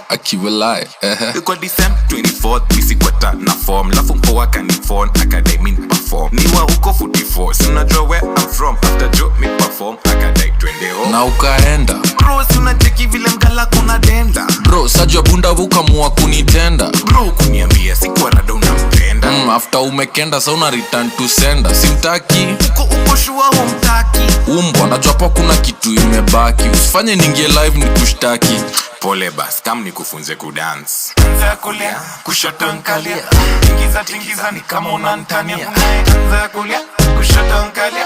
akiwalai. Kwa December 24th misi kwata na form lafu mpoa kanifon akadai min perform niwa huko 44 sinajua where I'm from after Joe mi perform akadai twende home na ukaenda bro sunacheki vile mgala kuna denda bro sajua bunda vuka mua kunitenda bro kuniambia sikuwa rada unampenda after umekenda sa una return to sender simtaki uko shua humtaki umbwa najua pa kuna kitu imebaki usifanye ningie live ni kushtaki pole bas kam ni kufunze kudance anza kulia kushoto nkalia tingiza ni kama unantania anza kulia kushoto nkalia